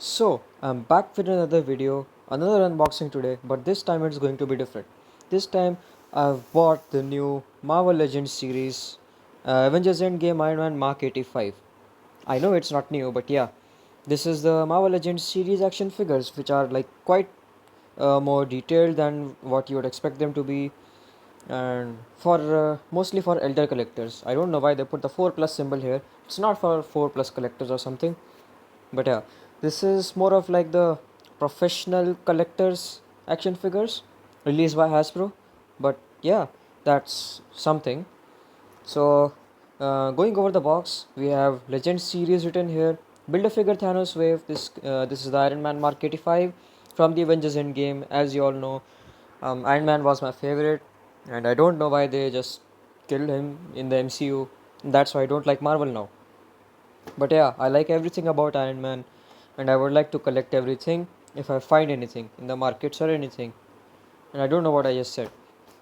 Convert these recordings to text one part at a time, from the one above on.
So, I'm back with another video, another unboxing today, but this time it's going to be different. This time I've bought the new Marvel Legends series, Avengers Endgame Iron Man Mark 85. I know it's not new, but yeah, this is the Marvel Legends series action figures, which are like quite more detailed than what you would expect them to be, and for mostly for elder collectors. I don't know why they put the 4 plus symbol here. It's not for 4 plus collectors or something, but yeah, this is more of like the professional collectors action figures released by Hasbro. But yeah, that's something. So, going over the box, we have Legend series written here. Build a figure Thanos wave. This is the Iron Man Mark 85 from the Avengers Endgame. As you all know, Iron Man was my favorite, and I don't know why they just killed him in the MCU. That's why I don't like Marvel now. But yeah, I like everything about Iron Man, and I would like to collect everything if I find anything in the markets or anything. And I don't know what I just said.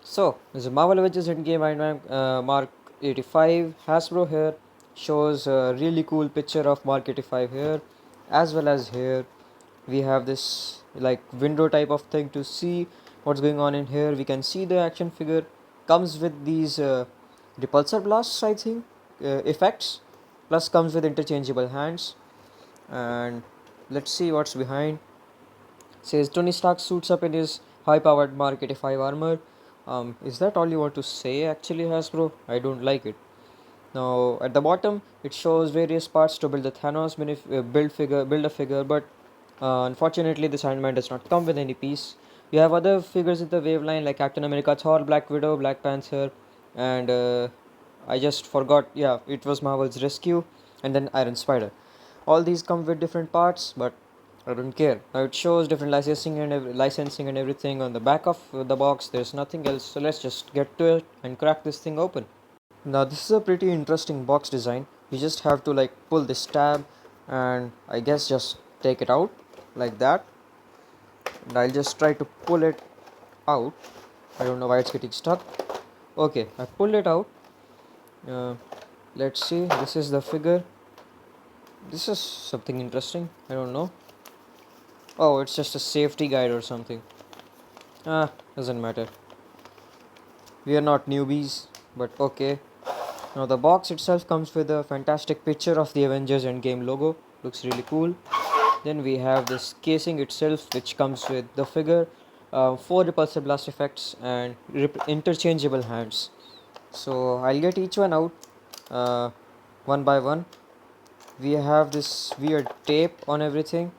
So, this is Marvel Avengers Endgame Iron Man Mark 85. Hasbro here shows a really cool picture of Mark 85 here, as well as here. We have this like window type of thing to see what's going on in here. We can see the action figure comes with these repulsor blasts, I think, effects, plus comes with interchangeable hands. And let's see what's behind. Says Tony Stark suits up in his high-powered Mark 85 armor. Is that all you want to say actually, Hasbro? I don't like it. Now at the bottom it shows various parts to build the Thanos build a figure, but unfortunately this Iron Man does not come with any piece. You have other figures in the wave line like Captain America, Thor, Black Widow, Black Panther, and I just forgot. Yeah, it was Marvel's Rescue, and then Iron Spider. All these come with different parts, but I don't care. Now it shows different licensing and everything on the back of the box. There's nothing else, so let's just get to it and crack this thing open. Now this is a pretty interesting box design. You just have to like pull this tab and I guess just take it out like that. And I'll just try to pull it out. I don't know why it's getting stuck. Okay, I pulled it out. Uh, let's see. This is the figure. This is something interesting. I don't know. Oh, it's just a safety guide or something. Doesn't matter. We are not newbies, but okay. Now the box itself comes with a fantastic picture of the Avengers Endgame logo. Looks really cool. Then we have this casing itself, which comes with the figure, 4 repulsor blast effects, and interchangeable hands. So I'll get each one out uh, one by one. We have this weird tape on everything,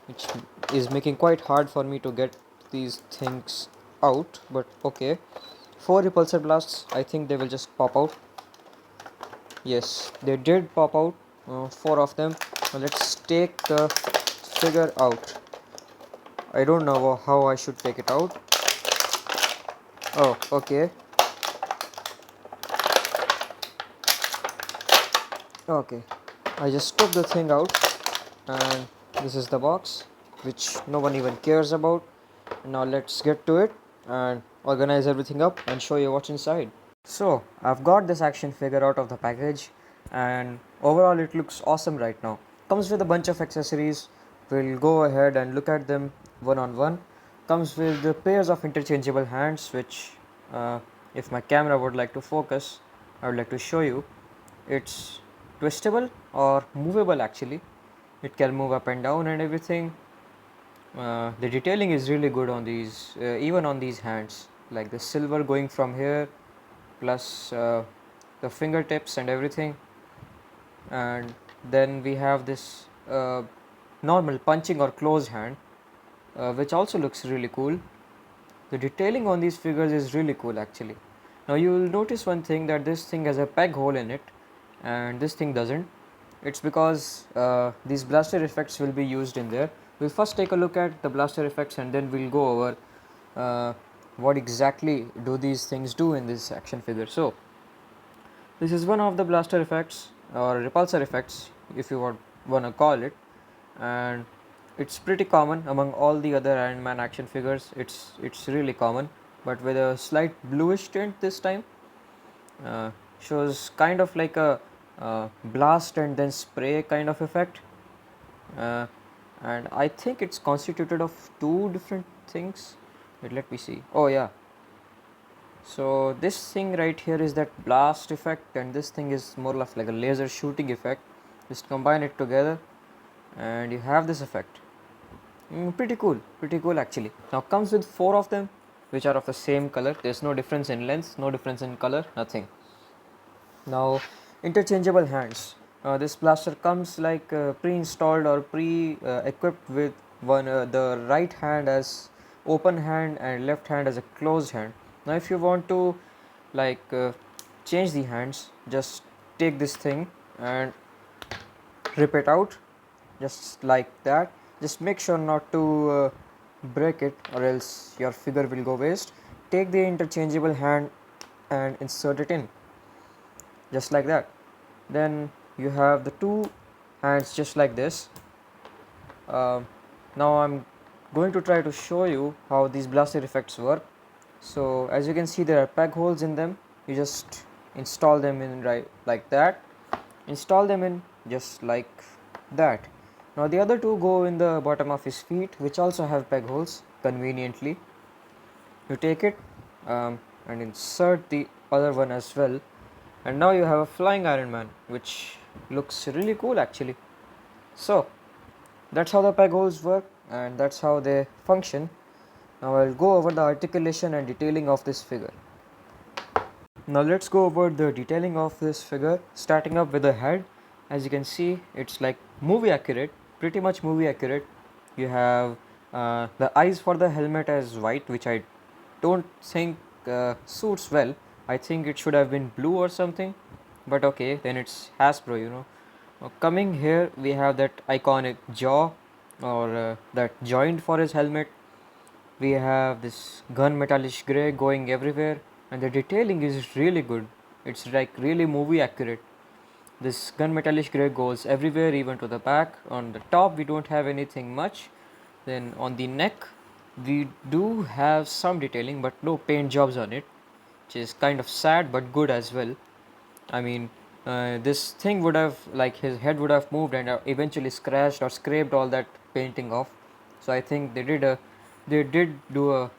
which is making quite hard for me to get these things out, but okay. 4 repulsor blasts, I think they will just pop out. Yes, they did pop out, 4 of them. Now let's take the figure out. I don't know how I should take it out. Oh, okay. Okay. I just took the thing out, and this is the box, which no one even cares about. Now let's get to it and organize everything up and show you what's inside. So, I've got this action figure out of the package, and overall it looks awesome right now. Comes with a bunch of accessories. We'll go ahead and look at them one on one. Comes with the pairs of interchangeable hands, which if my camera would like to focus, I would like to show you. It's twistable or movable actually. It can move up and down and everything. The detailing is really good on these, even on these hands, like the silver going from here, plus the fingertips and everything. And then we have this normal punching or closed hand, which also looks really cool. The detailing on these figures is really cool actually. Now you will notice one thing, that this thing has a peg hole in it and this thing doesn't. It's because these blaster effects will be used in there. We'll first take a look at the blaster effects and then we'll go over what exactly do these things do in this action figure. So this is one of the blaster effects or repulsor effects, if you want to call it, and it's pretty common among all the other Iron Man action figures. It's really common, but with a slight bluish tint this time. Shows kind of like a blast and then spray kind of effect, uh, and I think it's constituted of two different things. Wait, let me see. Oh yeah, so this thing right here is that blast effect, and this thing is more of like a laser shooting effect. Just combine it together and you have this effect. Pretty cool actually. Now comes with four of them, which are of the same color. There's no difference in length, no difference in color, nothing. Now, interchangeable hands. This blaster comes like pre-installed or pre-equipped with the right hand as open hand and left hand as a closed hand. Now, if you want to like change the hands, just take this thing and rip it out, just like that. Just make sure not to break it, or else your figure will go waste. Take the interchangeable hand and insert it in, just like that. Then you have the two hands just like this. Now I'm going to try to show you how these blaster effects work. So as you can see, there are peg holes in them. You just install them in right like that, install them in just like that. Now the other two go in the bottom of his feet, which also have peg holes conveniently. You take it and insert the other one as well, and now you have a flying Iron Man, which looks really cool actually. So that's how the peg holes work and that's how they function. Now I'll go over the articulation and detailing of this figure. Now let's go over the detailing of this figure, starting up with the head. As you can see, it's like movie accurate, pretty much movie accurate. You have the eyes for the helmet as white, which I don't think suits well. I think it should have been blue or something, but okay, then it's Hasbro, you know. Now coming here, we have that iconic jaw, or that joint for his helmet. We have this gun metallic gray going everywhere, and the detailing is really good. It's like really movie accurate. This gun metallic gray goes everywhere, even to the back. On the top we don't have anything much. Then on the neck we do have some detailing but no paint jobs on it, which is kind of sad but good as well. I mean, this thing would have, like, his head would have moved and eventually scratched or scraped all that painting off. So I think they did do a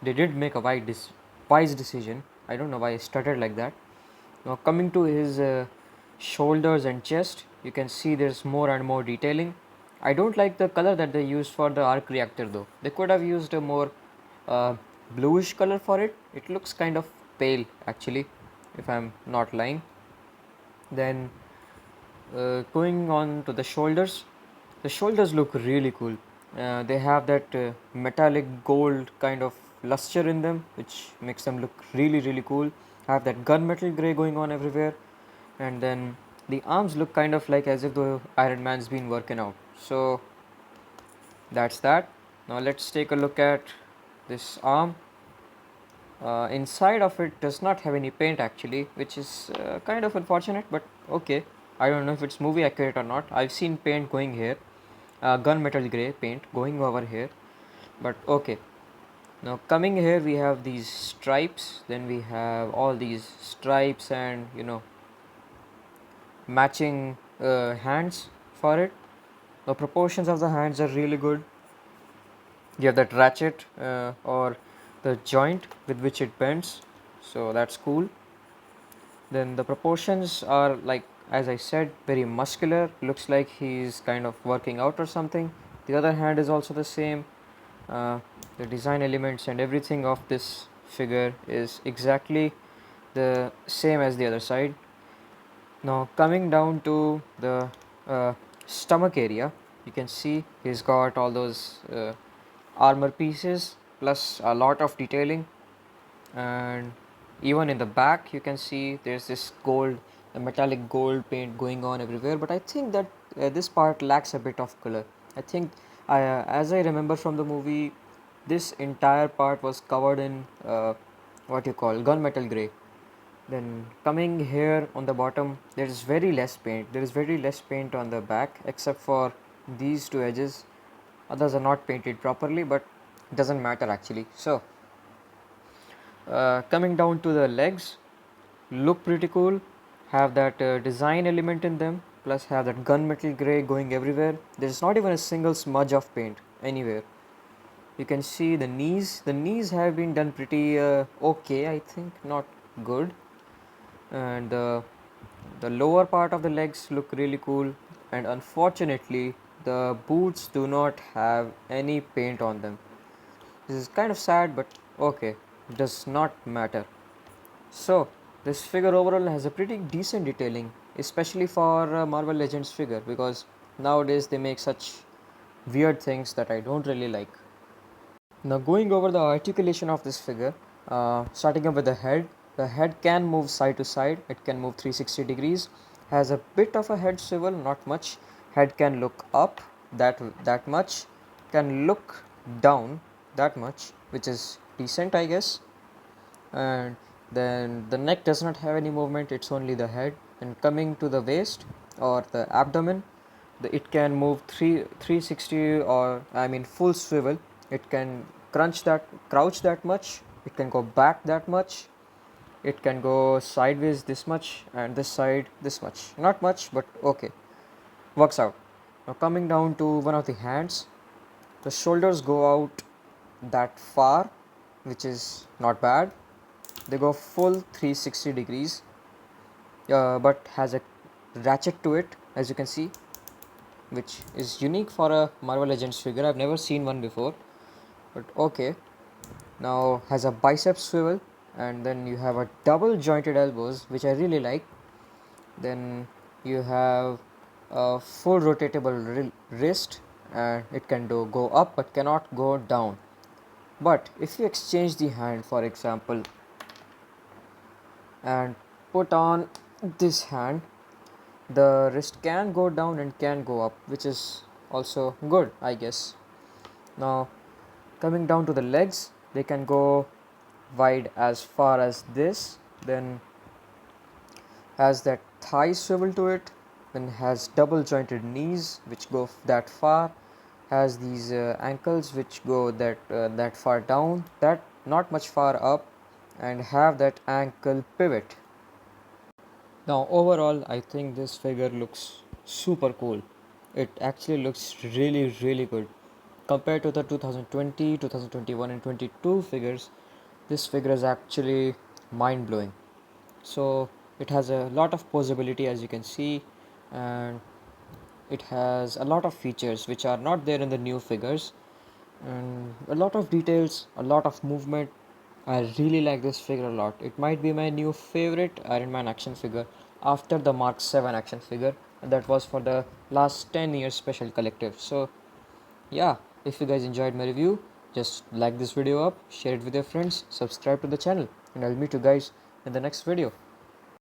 they did make a wise decision. I don't know why I stuttered like that. Now coming to his shoulders and chest, you can see there's more and more detailing. I don't like the color that they used for the arc reactor though. They could have used a more uh, bluish color for it. It looks kind of pale actually, if I'm not lying. Then going on to the shoulders look really cool. They have that metallic gold kind of luster in them, which makes them look really cool. Have that gunmetal gray going on everywhere, and then the arms look kind of like as if the Iron Man's been working out. So that's that. Now let's take a look at this arm. Inside of it does not have any paint actually, which is kind of unfortunate, but okay. I don't know if it's movie accurate or not. I've seen paint going here, gunmetal gray paint going over here, but okay. Now coming here, we have these stripes, then we have all these stripes and matching hands for it. The proportions of the hands are really good. You have that ratchet or the joint with which it bends, so that's cool. Then the proportions are, like, as I said, very muscular. Looks like he's kind of working out or something. The other hand is also the same. The design elements and everything of this figure is exactly the same as the other side. Now coming down to the stomach area, you can see he's got all those armor pieces plus a lot of detailing, and even in the back you can see there's this gold, metallic gold paint going on everywhere. But I think that this part lacks a bit of color. I think as I remember from the movie, this entire part was covered in what you call gunmetal gray. Then coming here on the bottom, there is very less paint. There is very less paint on the back except for these two edges. Others are not painted properly, but it doesn't matter actually. So coming down to the legs, look pretty cool, have that design element in them. plus have that gunmetal gray going everywhere. There's not even a single smudge of paint anywhere. You can see the knees. The knees have been done pretty okay, I think, not good. And the lower part of the legs look really cool. And unfortunately, the boots do not have any paint on them. This is kind of sad, but okay, does not matter. So, this figure overall has a pretty decent detailing, especially for a Marvel Legends figure, because nowadays they make such weird things that I don't really like. Now, going over the articulation of this figure, starting up with the head can move side to side, it can move 360 degrees, has a bit of a head swivel, not much. Head can look up that much, can look down that much, which is decent, I guess. And then the neck does not have any movement, it's only the head. And coming to the waist or the abdomen, it can move 360, or I mean full swivel. It can crouch that much, it can go back that much, it can go sideways this much, and this side this much. Not much, but okay, works out. Now coming down to one of the hands, the shoulders go out that far, which is not bad. They go full 360 degrees, but has a ratchet to it, as you can see, which is unique for a Marvel Legends figure. I've never seen one before, but okay. Now has a bicep swivel, and then you have a double jointed elbows, which I really like. Then you have a full rotatable wrist, and it can go up but cannot go down. But if you exchange the hand, for example, and put on this hand, the wrist can go down and can go up, which is also good, I guess. Now coming down to the legs, they can go wide as far as this, then has that thigh swivel to it, then has double jointed knees which go that far, has these ankles which go that far down, that not much far up, and have that ankle pivot. Now overall, I think this figure looks super cool. It actually looks really good. Compared to the 2020, 2021 and 22 figures, this figure is actually mind blowing. So it has a lot of posability, as you can see, and it has a lot of features which are not there in the new figures, and a lot of details, a lot of movement. I really like this figure a lot. It might be my new favorite Iron Man action figure after the Mark 7 action figure, and that was for the last 10 years special collective. So yeah, if you guys enjoyed my review, just like this video up, share it with your friends, subscribe to the channel, and I'll meet you guys in the next video.